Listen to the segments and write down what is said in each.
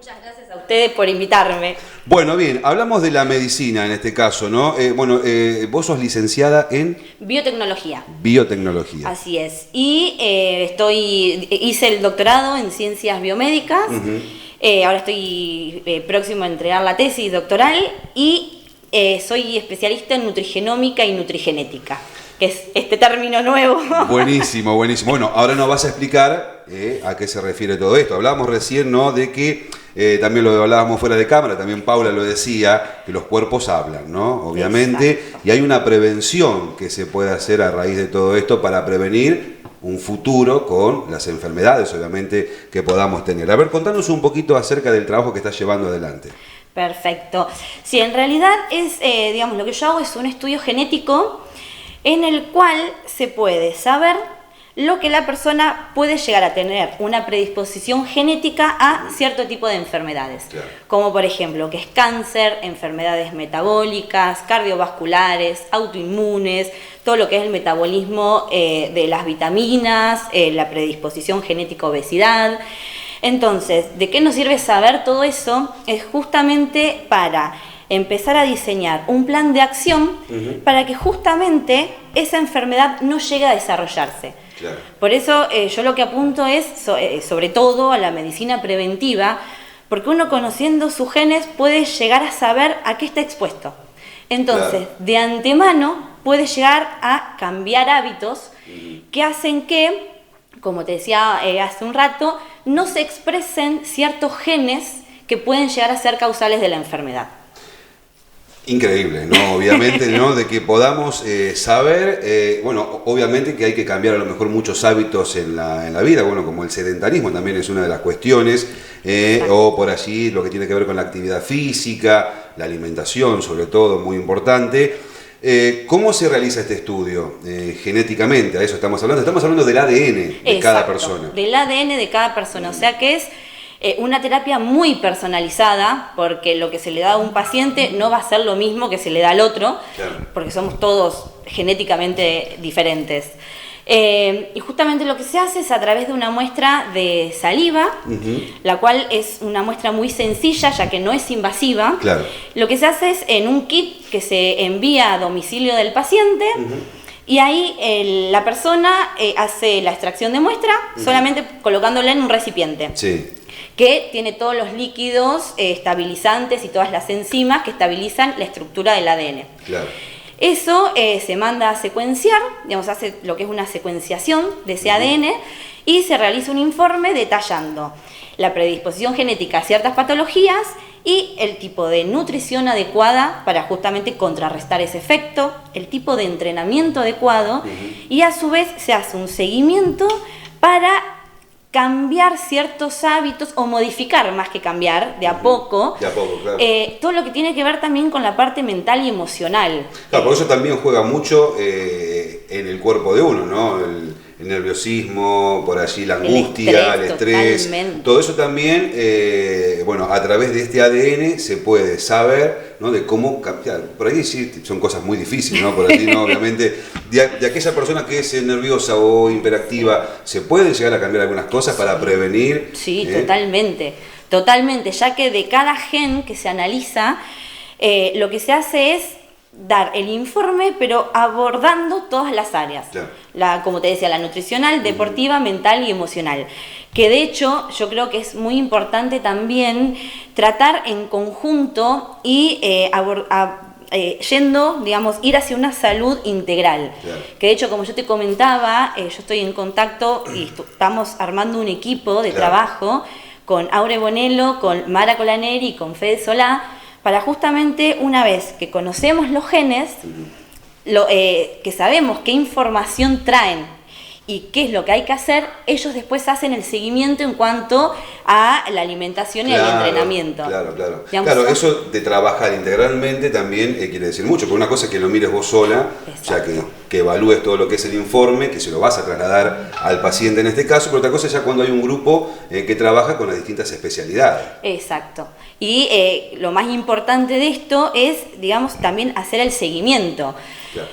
Muchas gracias a ustedes por invitarme. Bueno, bien, hablamos de la medicina en este caso, ¿no? Vos sos licenciada en Biotecnología. biotecnología. Así es. Y hice el doctorado en ciencias biomédicas. Ahora estoy próximo a entregar la tesis doctoral y soy especialista en nutrigenómica y nutrigenética, que es este término nuevo. Buenísimo, buenísimo. Bueno, ahora nos vas a explicar a qué se refiere todo esto. Hablábamos recién, ¿no?, de que también lo hablábamos fuera de cámara, también Paula lo decía, que los cuerpos hablan, ¿no? Obviamente, Exacto. y hay una prevención que se puede hacer a raíz de todo esto para prevenir un futuro con las enfermedades, obviamente, que podamos tener. A ver, contanos un poquito acerca del trabajo que estás llevando adelante. Perfecto. Sí, en realidad digamos, lo que yo hago es un estudio genético en el cual se puede saber lo que la persona puede llegar a tener, una predisposición genética a cierto tipo de enfermedades, Claro. como por ejemplo que es cáncer, enfermedades metabólicas, cardiovasculares, autoinmunes, todo lo que es el metabolismo de las vitaminas, la predisposición genética a obesidad. Entonces, ¿de qué nos sirve saber todo eso? Es justamente para empezar a diseñar un plan de acción para que justamente esa enfermedad no llegue a desarrollarse. Claro. Por eso yo lo que apunto es sobre todo a la medicina preventiva, porque uno conociendo sus genes puede llegar a saber a qué está expuesto. Entonces, Claro. de antemano puede llegar a cambiar hábitos que hacen que, como te decía hace un rato, no se expresen ciertos genes que pueden llegar a ser causales de la enfermedad. Increíble, ¿no? Obviamente, ¿no? De que podamos saber, bueno, obviamente que hay que cambiar a lo mejor muchos hábitos en la vida, bueno, como el sedentarismo también es una de las cuestiones, o por allí lo que tiene que ver con la actividad física, la alimentación, sobre todo, muy importante. ¿Cómo se realiza este estudio genéticamente? A eso estamos hablando del ADN de cada persona. Del ADN de cada persona, o sea que es una terapia muy personalizada, porque lo que se le da a un paciente no va a ser lo mismo que se le da al otro, Claro. porque somos todos genéticamente diferentes. Y justamente lo que se hace es a través de una muestra de saliva, la cual es una muestra muy sencilla, ya que no es invasiva. Claro. Lo que se hace es en un kit que se envía a domicilio del paciente, y ahí la persona hace la extracción de muestra solamente colocándola en un recipiente. Sí. Que tiene todos los líquidos estabilizantes y todas las enzimas que estabilizan la estructura del ADN. Claro. Eso se manda a secuenciar, digamos, hace lo que es una secuenciación de ese ADN y se realiza un informe detallando la predisposición genética a ciertas patologías y el tipo de nutrición adecuada para justamente contrarrestar ese efecto, el tipo de entrenamiento adecuado y a su vez se hace un seguimiento para cambiar ciertos hábitos o modificar más que cambiar de a poco, De a poco, claro. todo lo que tiene que ver también con la parte mental y emocional. Claro, por eso también juega mucho en el cuerpo de uno, ¿no? El nerviosismo, por allí la angustia, el estrés, totalmente. todo eso también, bueno, a través de este ADN se puede saber, ¿no?, de cómo cambiar. Por ahí sí son cosas muy difíciles, ¿no? Por allí, ¿no? Obviamente, de aquella persona que es nerviosa o hiperactiva, se pueden llegar a cambiar algunas cosas para prevenir. Sí, totalmente, ya que de cada gen que se analiza, lo que se hace es dar el informe, pero abordando todas las áreas. Claro. Como te decía, la nutricional, deportiva, mental y emocional. Que de hecho yo creo que es muy importante también tratar en conjunto y yendo, digamos, ir hacia una salud integral. Claro. Que de hecho, como yo te comentaba, yo estoy en contacto y estamos armando un equipo de trabajo con Aure Bonello, con Mara Colaneri y con Fede Solá, para justamente una vez que conocemos los genes, que sabemos qué información traen y qué es lo que hay que hacer, ellos después hacen el seguimiento en cuanto a la alimentación y al entrenamiento. Claro. Digamos, Claro, eso de trabajar integralmente también quiere decir mucho, porque una cosa es que lo mires vos sola, o sea, que evalúes todo lo que es el informe, que se lo vas a trasladar al paciente en este caso, pero otra cosa es ya cuando hay un grupo que trabaja con las distintas especialidades. Exacto. Y lo más importante de esto es, digamos, también hacer el seguimiento. Claro.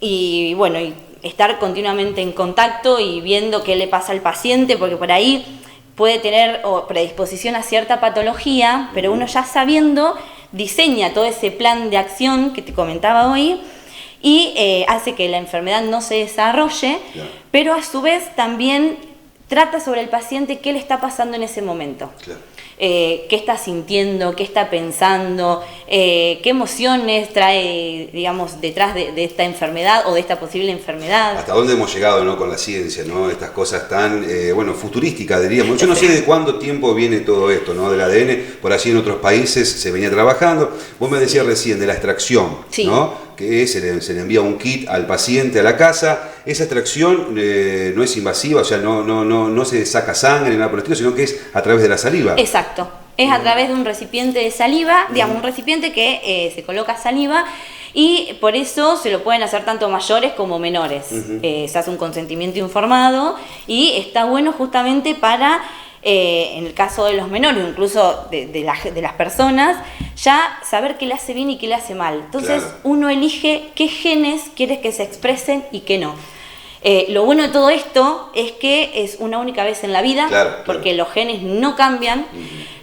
Y bueno, estar continuamente en contacto y viendo qué le pasa al paciente, porque por ahí puede tener predisposición a cierta patología, pero uno ya sabiendo diseña todo ese plan de acción que te comentaba hoy y hace que la enfermedad no se desarrolle, claro, pero a su vez también trata sobre el paciente qué le está pasando en ese momento. claro. Qué está sintiendo, qué está pensando, qué emociones trae, digamos, detrás de esta enfermedad o de esta posible enfermedad. Hasta dónde hemos llegado, ¿no? Con la ciencia, ¿no? Estas cosas tan, futurísticas, diríamos. Yo no sé de cuánto tiempo viene todo esto, ¿no? Del ADN, por allí en otros países se venía trabajando. Vos me decías recién de la extracción, sí, ¿no? Que se le envía un kit al paciente a la casa. Esa extracción no es invasiva, o sea, no se saca sangre ni nada por el estilo, sino que es a través de la saliva. Exacto, es a través de un recipiente de saliva, digamos, un recipiente que se coloca saliva y por eso se lo pueden hacer tanto mayores como menores. Se hace un consentimiento informado y está bueno justamente para, en el caso de los menores, incluso de las personas, ya saber qué le hace bien y qué le hace mal. Entonces claro, uno elige qué genes quieres que se expresen y qué no. Lo bueno de todo esto es que es una única vez en la vida, claro, porque los genes no cambian,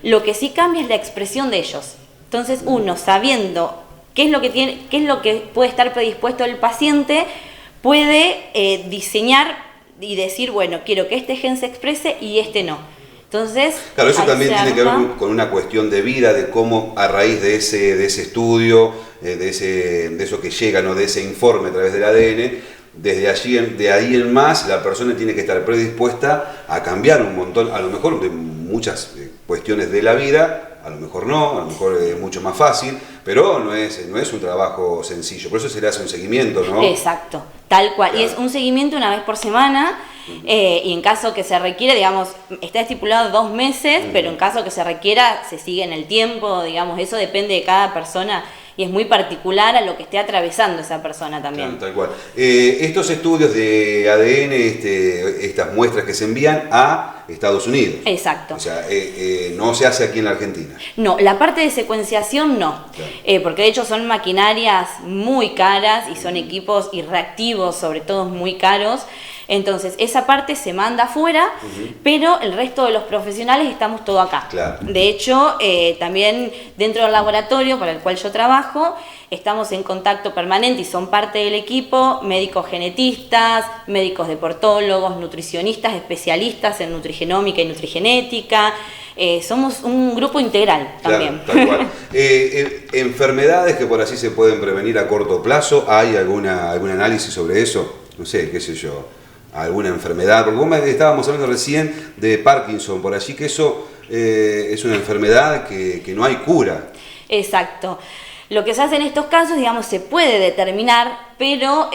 lo que sí cambia es la expresión de ellos. Entonces uno, sabiendo qué es lo que tiene, qué es lo que puede estar predispuesto el paciente, puede diseñar y decir, bueno, quiero que este gen se exprese y este no. Entonces, claro, eso también tiene que ver con una cuestión de vida, de cómo a raíz de ese estudio, de eso que llega, ¿no? De ese informe a través del ADN, de ahí en más la persona tiene que estar predispuesta a cambiar un montón, a lo mejor de muchas cuestiones de la vida, a lo mejor no, a lo mejor es mucho más fácil, pero no es un trabajo sencillo, por eso se le hace un seguimiento, ¿no? Exacto, tal cual, claro. Y es un seguimiento una vez por semana, y en caso que se requiere, digamos, está estipulado 2 meses, pero en caso que se requiera se sigue en el tiempo, digamos, eso depende de cada persona. Y es muy particular a lo que esté atravesando esa persona también. Claro, tal cual. Estos estudios de ADN, estas muestras que se envían a Estados Unidos. Exacto. O sea, no se hace aquí en la Argentina. No, la parte de secuenciación no. Claro. Porque de hecho son maquinarias muy caras y son equipos y reactivos, sobre todo, muy caros. Entonces, esa parte se manda afuera, pero el resto de los profesionales estamos todo acá. Claro. De hecho, también dentro del laboratorio para el cual yo trabajo, estamos en contacto permanente y son parte del equipo médicos genetistas, médicos deportólogos, nutricionistas, especialistas en nutrigenómica y nutrigenética. Somos un grupo integral también. Claro, tal cual. Enfermedades que por así se pueden prevenir a corto plazo, ¿hay algún análisis sobre eso? No sé, qué sé yo, alguna enfermedad, porque vos estábamos hablando recién de Parkinson, por allí que eso es una enfermedad que no hay cura. Exacto. Lo que se hace en estos casos, digamos, se puede determinar, pero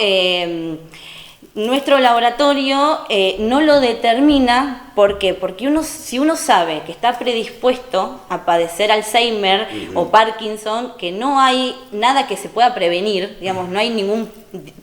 nuestro laboratorio no lo determina. ¿Por qué? Porque si uno sabe que está predispuesto a padecer Alzheimer o Parkinson, que no hay nada que se pueda prevenir, digamos, no hay ningún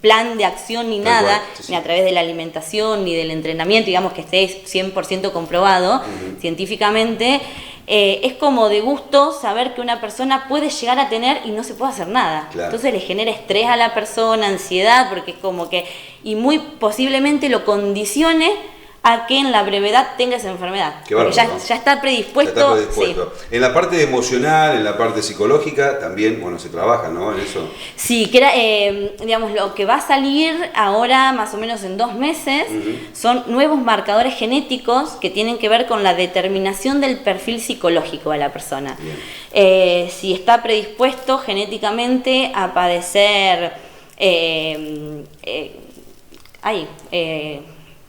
plan de acción ni nada, ni a través de la alimentación ni del entrenamiento, digamos, que esté 100% comprobado científicamente, es como de gusto saber que una persona puede llegar a tener y no se puede hacer nada. Claro. Entonces le genera estrés a la persona, ansiedad, porque es como que, y muy posiblemente lo condicione a que en la brevedad tenga esa enfermedad. Qué bárbaro, porque ¿no? ya está predispuesto. Ya está predispuesto. Sí. En la parte emocional, en la parte psicológica, también, bueno, se trabaja, ¿no? En eso. Sí, que digamos, lo que va a salir ahora, más o menos en 2 meses, son nuevos marcadores genéticos que tienen que ver con la determinación del perfil psicológico de la persona. Si está predispuesto genéticamente a padecer...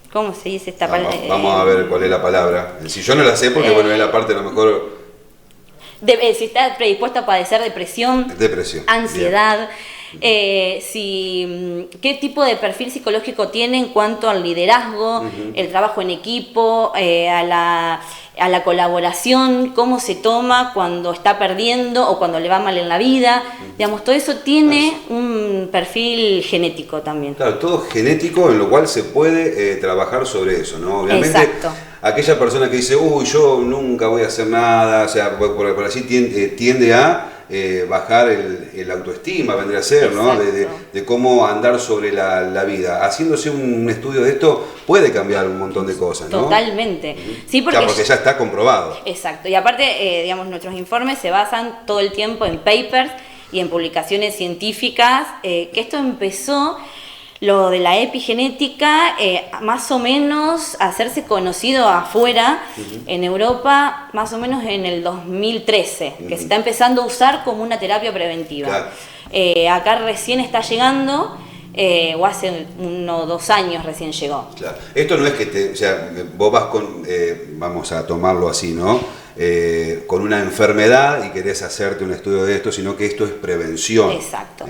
¿cómo se dice esta palabra? Vamos a ver cuál es la palabra. Si yo no la sé, porque bueno, es la parte a lo mejor... si está predispuesto a padecer depresión, ansiedad, qué tipo de perfil psicológico tiene en cuanto al liderazgo, el trabajo en equipo, a la colaboración, cómo se toma cuando está perdiendo o cuando le va mal en la vida. Digamos, todo eso tiene un perfil genético también. Claro, todo genético, en lo cual se puede trabajar sobre eso, ¿no? Obviamente, exacto. Aquella persona que dice, uy, yo nunca voy a hacer nada, o sea, por así tiende a bajar el autoestima, vendría a ser, ¿no? De cómo andar sobre la vida. Haciéndose un estudio de esto puede cambiar un montón de cosas, ¿no? Totalmente. Sí, porque ya está comprobado. Exacto. Y aparte, digamos, nuestros informes se basan todo el tiempo en papers y en publicaciones científicas, que esto empezó... Lo de la epigenética, más o menos hacerse conocido afuera, en Europa, más o menos en el 2013, que se está empezando a usar como una terapia preventiva. Claro. Acá recién está llegando, o hace 1 o 2 años recién llegó. Claro. Esto no es que vos vas con, vamos a tomarlo así, ¿no? Con una enfermedad y querés hacerte un estudio de esto, sino que esto es prevención. Exacto.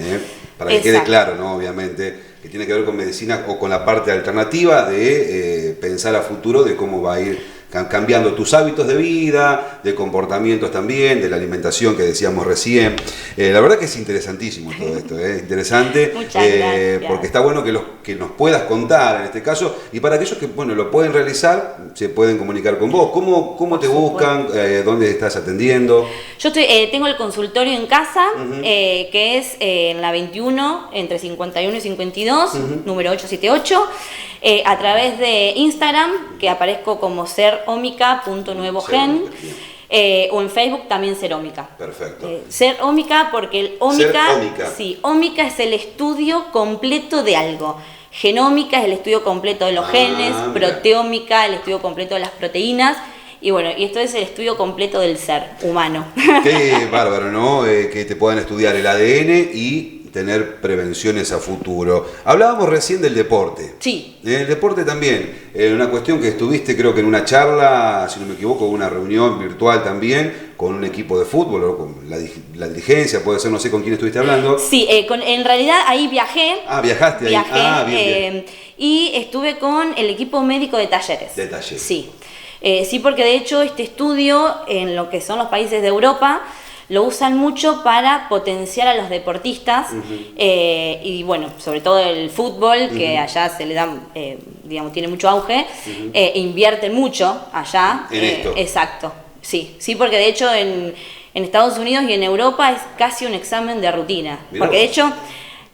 Para que quede claro, ¿no? Obviamente, que tiene que ver con medicina o con la parte alternativa de pensar a futuro de cómo va a ir cambiando tus hábitos de vida, de comportamientos también, de la alimentación que decíamos recién. La verdad que es interesantísimo todo esto, interesante. Muchas gracias. Porque está bueno que nos puedas contar en este caso, y para aquellos que lo pueden realizar, se pueden comunicar con vos. ¿Cómo te buscan? ¿Dónde estás atendiendo? Yo tengo el consultorio en casa, que es en la 21, entre 51 y 52, número 878. A través de Instagram, que aparezco como serómica.nuevogen, o en Facebook también Serómica. Perfecto. Serómica porque el ómica, sí, ómica es el estudio completo de algo. Genómica es el estudio completo de los genes, proteómica el estudio completo de las proteínas. Y bueno, y esto es el estudio completo del ser humano. Qué bárbaro, ¿no? Que te puedan estudiar el ADN y tener prevenciones a futuro. Hablábamos recién del deporte. Sí. El deporte también. Una cuestión que estuviste, creo que en una charla, si no me equivoco, una reunión virtual también, con un equipo de fútbol, o con la dirigencia, puede ser, no sé con quién estuviste hablando. Sí, en realidad ahí viajé. Viajaste ahí. Bien. Y estuve con el equipo médico de Talleres. De Talleres. Sí. Sí, porque de hecho este estudio, en lo que son los países de Europa, lo usan mucho para potenciar a los deportistas, y bueno, sobre todo el fútbol, que allá se le da, digamos, tiene mucho auge, invierten mucho allá. En esto. Exacto, sí, porque de hecho en Estados Unidos y en Europa es casi un examen de rutina. Mirá. Porque de hecho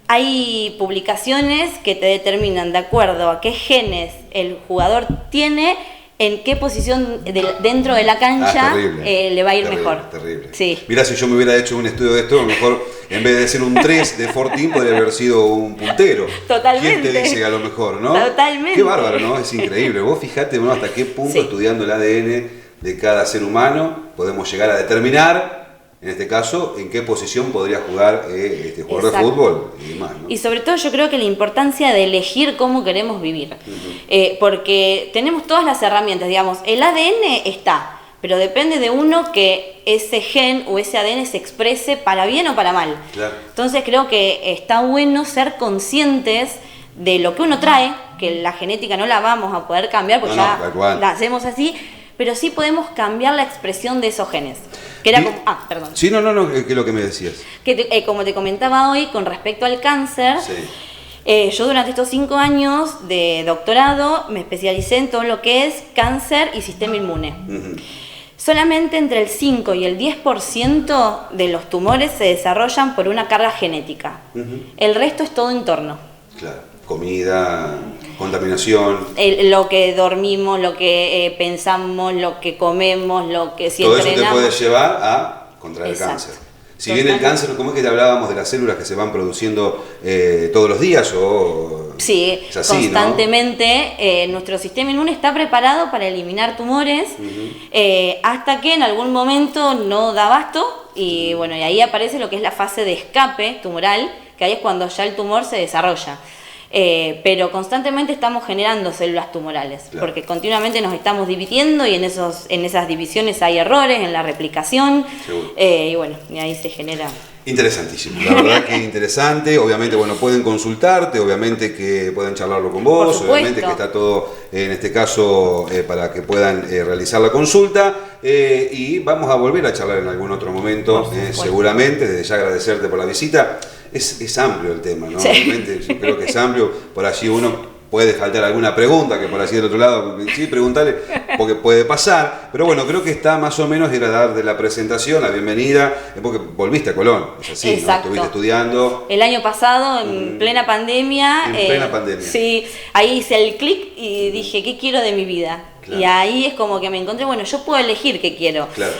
hay publicaciones que te determinan de acuerdo a qué genes el jugador tiene, en qué posición dentro de la cancha le va a ir mejor. Terrible. Sí. Mirá, si yo me hubiera hecho un estudio de esto, a lo mejor en vez de ser un 3 de Fortín, podría haber sido un puntero. Totalmente. ¿Quién te dice a lo mejor, no? Totalmente. Qué bárbaro, ¿no? Es increíble. Vos fijate, ¿no? Hasta qué punto estudiando el ADN de cada ser humano podemos llegar a determinar, en este caso, en qué posición podría jugar este jugador de fútbol y demás, ¿no? Y sobre todo yo creo que la importancia de elegir cómo queremos vivir, porque tenemos todas las herramientas, digamos, el ADN está, pero depende de uno que ese gen o ese ADN se exprese para bien o para mal. Claro. Entonces creo que está bueno ser conscientes de lo que uno trae, que la genética no la vamos a poder cambiar porque ya la hacemos así, pero sí podemos cambiar la expresión de esos genes. Que era como, perdón. Sí, no, ¿qué es lo que me decías? Que como te comentaba hoy, con respecto al cáncer, yo durante estos 5 años de doctorado me especialicé en todo lo que es cáncer y sistema inmune. Solamente entre el 5 y el 10% de los tumores se desarrollan por una carga genética. El resto es todo entorno. Claro, comida, contaminación. Lo que dormimos, lo que pensamos, lo que comemos, lo que si todo entrenamos. Todo eso te puede llevar a contraer el cáncer. Si bien el cáncer, ¿cómo es que te hablábamos de las células que se van produciendo todos los días? Sí, es así, constantemente, ¿no? Nuestro sistema inmune está preparado para eliminar tumores, hasta que en algún momento no da abasto y bueno, y ahí aparece lo que es la fase de escape tumoral, que ahí es cuando ya el tumor se desarrolla. Pero constantemente estamos generando células tumorales, porque continuamente nos estamos dividiendo y en esas divisiones hay errores en la replicación, y bueno, y ahí se genera. Interesantísimo, la verdad que interesante. Obviamente, bueno, pueden consultarte, obviamente que pueden charlarlo con vos, obviamente que está todo, en este caso, para que puedan realizar la consulta, y vamos a volver a charlar en algún otro momento, seguramente. Desde ya agradecerte por la visita. Es amplio el tema, ¿no? Realmente yo creo que es amplio, por allí uno puede faltar alguna pregunta, que por así del otro lado, sí, preguntarle, porque puede pasar. Pero bueno, creo que está más o menos, era dar de la presentación, la bienvenida, porque volviste a Colón, es así, ¿no? Estuviste estudiando. El año pasado, en plena pandemia. En plena pandemia. Sí, ahí hice el clic y dije, ¿qué quiero de mi vida? Claro. Y ahí es como que me encontré, bueno, yo puedo elegir qué quiero. Claro.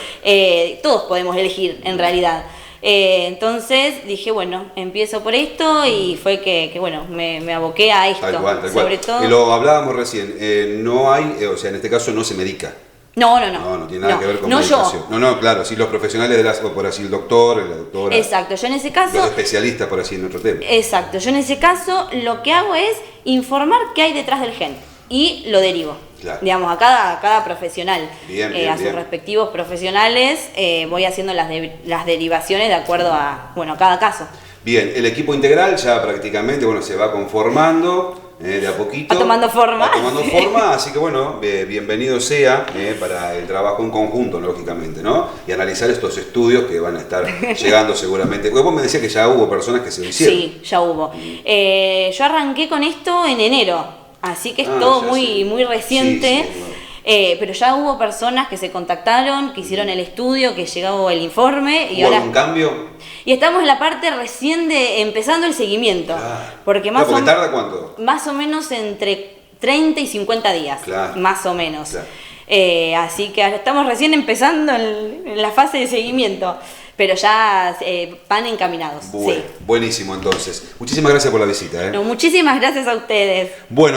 Todos podemos elegir, en realidad. Entonces dije, bueno, empiezo por esto y fue que bueno, me aboqué a esto. Tal cual. Sobre todo. Y lo hablábamos recién, no hay, o sea, en este caso no se medica. No. No tiene nada que ver con medicación. Yo. No, claro, sí los profesionales de por así el doctor, la doctora. Exacto, yo en ese caso. Los especialistas por así en otro tema. Exacto, yo en ese caso lo que hago es informar qué hay detrás del gen y lo derivo. Claro. Digamos, a cada profesional, a sus bien. respectivos profesionales, voy haciendo las derivaciones de acuerdo a cada caso. Bien, el equipo integral ya prácticamente se va conformando de a poquito. Va tomando forma. Así que bueno, bienvenido sea para el trabajo en conjunto, lógicamente, ¿no? Y analizar estos estudios que van a estar llegando seguramente. Vos me decías que ya hubo personas que se lo hicieron. Sí, ya hubo. Yo arranqué con esto en enero. Así que es todo muy reciente, sí, pero ya hubo personas que se contactaron, que hicieron el estudio, que llegó el informe. ¿Hubo algún cambio? Y estamos en la parte recién de empezando el seguimiento. Claro. Porque ¿Tarda cuánto? Más o menos entre 30 y 50 días, claro. Más o menos. Claro. Así que estamos recién empezando en la fase de seguimiento. Pero ya van encaminados. Bueno, sí. Buenísimo entonces. Muchísimas gracias por la visita. No, muchísimas gracias a ustedes. Bueno.